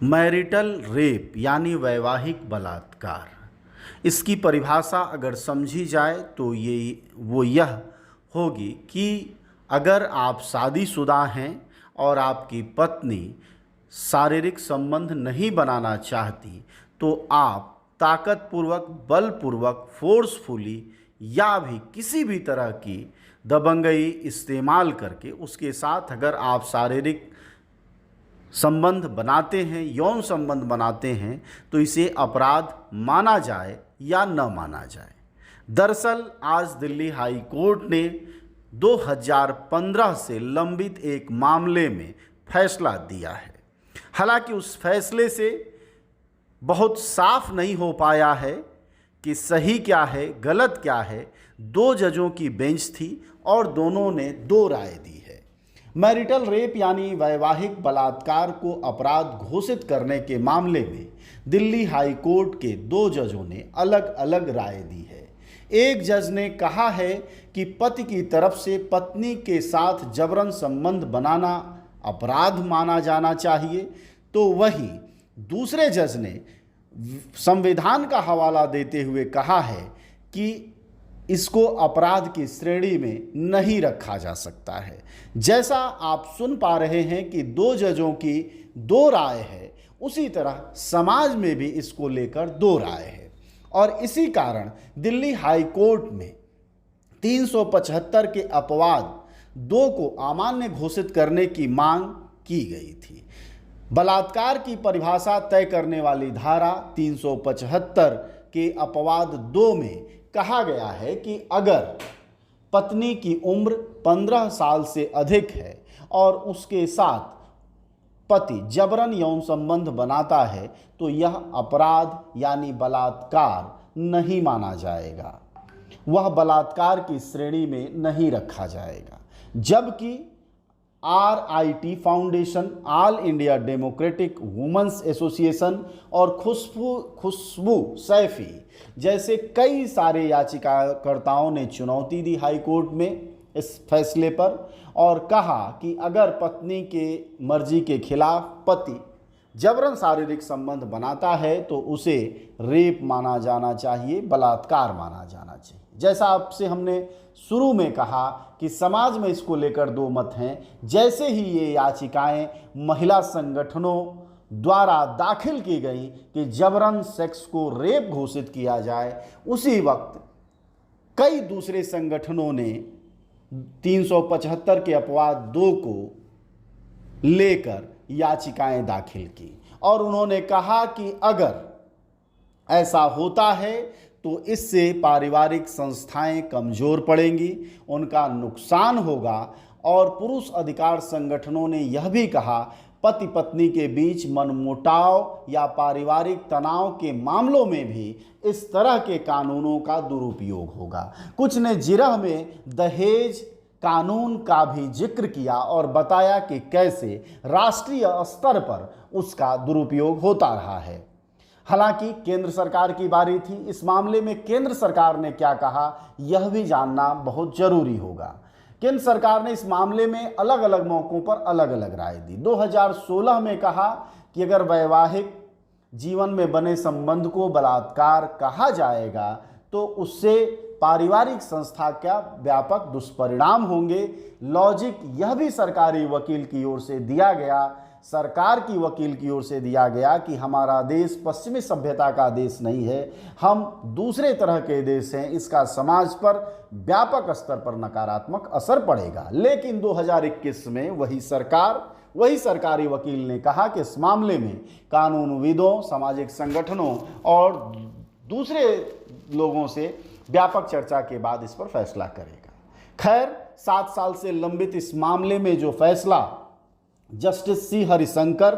Marital rape यानी वैवाहिक बलात्कार, इसकी परिभाषा अगर समझी जाए तो यह होगी कि अगर आप शादीशुदा हैं और आपकी पत्नी शारीरिक संबंध नहीं बनाना चाहती तो आप ताकतपूर्वक, बलपूर्वक, फोर्सफुली या भी किसी भी तरह की दबंगई इस्तेमाल करके उसके साथ अगर आप शारीरिक संबंध बनाते हैं, यौन संबंध बनाते हैं, तो इसे अपराध माना जाए या न माना जाए। दरअसल आज दिल्ली हाई कोर्ट ने 2015 से लंबित एक मामले में फैसला दिया है। हालांकि उस फैसले से बहुत साफ नहीं हो पाया है कि सही क्या है, गलत क्या है। 2 जजों की बेंच थी और दोनों ने 2 राय दी है। मैरिटल रेप यानी वैवाहिक बलात्कार को अपराध घोषित करने के मामले में दिल्ली हाई कोर्ट के 2 जजों ने अलग अलग राय दी है। एक जज ने कहा है कि पति की तरफ से पत्नी के साथ जबरन संबंध बनाना अपराध माना जाना चाहिए, तो वहीं दूसरे जज ने संविधान का हवाला देते हुए कहा है कि इसको अपराध की श्रेणी में नहीं रखा जा सकता है। जैसा आप सुन पा रहे हैं कि 2 जजों की 2 राय है, उसी तरह समाज में भी इसको लेकर 2 राय है और इसी कारण दिल्ली हाई कोर्ट में 375 के अपवाद 2 को अमान्य घोषित करने की मांग की गई थी। बलात्कार की परिभाषा तय करने वाली धारा 375 के अपवाद 2 में कहा गया है कि अगर पत्नी की उम्र 15 साल से अधिक है और उसके साथ पति जबरन यौन संबंध बनाता है तो यह अपराध यानी बलात्कार नहीं माना जाएगा, वह बलात्कार की श्रेणी में नहीं रखा जाएगा। जबकि RIT foundation, all India democratic women's association और खुशबू सैफी जैसे कई सारे याचिकाकर्ताओं ने चुनौती दी हाई कोर्ट में इस फैसले पर और कहा कि अगर पत्नी के मर्जी के खिलाफ पति जबरन शारीरिक संबंध बनाता है तो उसे रेप माना जाना चाहिए, बलात्कार माना जाना चाहिए। जैसा आपसे हमने शुरू में कहा कि समाज में इसको लेकर 2 मत हैं। जैसे ही ये याचिकाएं महिला संगठनों द्वारा दाखिल की गई कि जबरन सेक्स को रेप घोषित किया जाए, उसी वक्त कई दूसरे संगठनों ने 375 के अपवाद 2 को लेकर याचिकाएं दाखिल की और उन्होंने कहा कि अगर ऐसा होता है तो इससे पारिवारिक संस्थाएं कमज़ोर पड़ेंगी, उनका नुकसान होगा। और पुरुष अधिकार संगठनों ने यह भी कहा पति पत्नी के बीच मनमुटाव या पारिवारिक तनाव के मामलों में भी इस तरह के कानूनों का दुरुपयोग होगा। कुछ ने जिरह में दहेज कानून का भी जिक्र किया और बताया कि कैसे राष्ट्रीय स्तर पर उसका दुरुपयोग होता रहा है। हालांकि केंद्र सरकार की बारी थी। इस मामले में केंद्र सरकार ने क्या कहा यह भी जानना बहुत जरूरी होगा। केंद्र सरकार ने इस मामले में अलग अलग मौकों पर अलग अलग राय दी। 2016 में कहा कि अगर वैवाहिक जीवन में बने संबंध को बलात्कार कहा जाएगा तो उससे पारिवारिक संस्था का व्यापक दुष्परिणाम होंगे। लॉजिक यह भी सरकारी वकील की ओर से दिया गया, सरकार की वकील की ओर से दिया गया कि हमारा देश पश्चिमी सभ्यता का देश नहीं है, हम दूसरे तरह के देश हैं, इसका समाज पर व्यापक स्तर पर नकारात्मक असर पड़ेगा। लेकिन 2021 में वही सरकारी वकील ने कहा कि इस मामले में कानूनविदों, सामाजिक संगठनों और दूसरे लोगों से व्यापक चर्चा के बाद इस पर फैसला करेगा। खैर, 7 साल से लंबित इस मामले में जो फैसला जस्टिस सी हरिशंकर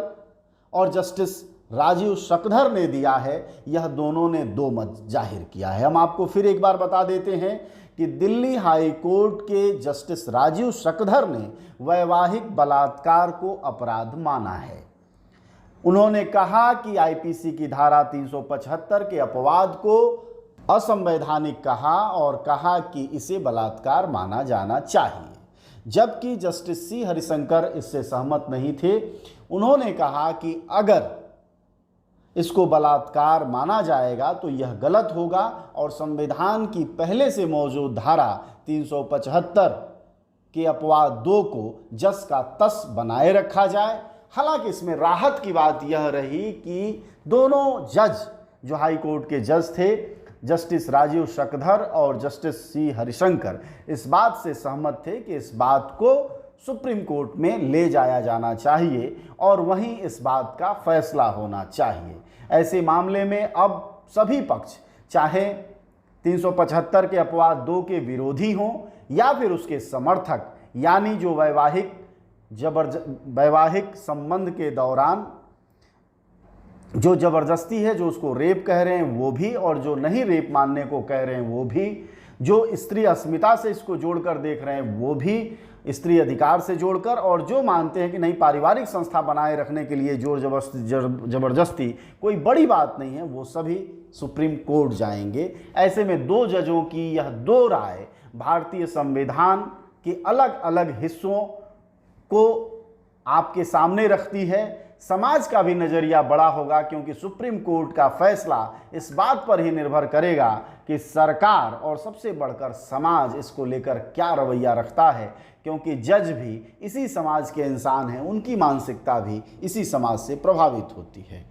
और जस्टिस राजीव शकधर ने दिया है, यह दोनों ने 2 मत जाहिर किया है। हम आपको फिर एक बार बता देते हैं कि दिल्ली हाई कोर्ट के जस्टिस राजीव शकधर ने वैवाहिक बलात्कार को अपराध माना है। उन्होंने कहा कि आईपीसी की धारा 375 के अपवाद को असंवैधानिक कहा और कहा कि इसे बलात्कार माना जाना चाहिए। जबकि जस्टिस सी हरिशंकर इससे सहमत नहीं थे। उन्होंने कहा कि अगर इसको बलात्कार माना जाएगा तो यह गलत होगा और संविधान की पहले से मौजूद धारा 375 के अपवाद 2 को जस का तस बनाए रखा जाए। हालांकि इसमें राहत की बात यह रही कि दोनों जज जो हाई कोर्ट के जज थे, जस्टिस राजीव शकधर और जस्टिस सी हरिशंकर, इस बात से सहमत थे कि इस बात को सुप्रीम कोर्ट में ले जाया जाना चाहिए और वहीं इस बात का फैसला होना चाहिए। ऐसे मामले में अब सभी पक्ष, चाहे 375 के अपवाद 2 के विरोधी हों या फिर उसके समर्थक, यानी जो वैवाहिक संबंध के दौरान जो ज़बरदस्ती है, जो उसको रेप कह रहे हैं वो भी, और जो नहीं रेप मानने को कह रहे हैं वो भी, जो स्त्री अस्मिता से इसको जोड़कर देख रहे हैं वो भी, स्त्री अधिकार से जोड़कर, और जो मानते हैं कि नहीं पारिवारिक संस्था बनाए रखने के लिए जोर जबरदस्ती कोई बड़ी बात नहीं है, वो सभी सुप्रीम कोर्ट जाएंगे। ऐसे में 2 जजों की यह 2 राय भारतीय संविधान के अलग अलग हिस्सों को आपके सामने रखती है। समाज का भी नज़रिया बड़ा होगा, क्योंकि सुप्रीम कोर्ट का फैसला इस बात पर ही निर्भर करेगा कि सरकार और सबसे बढ़कर समाज इसको लेकर क्या रवैया रखता है, क्योंकि जज भी इसी समाज के इंसान हैं, उनकी मानसिकता भी इसी समाज से प्रभावित होती है।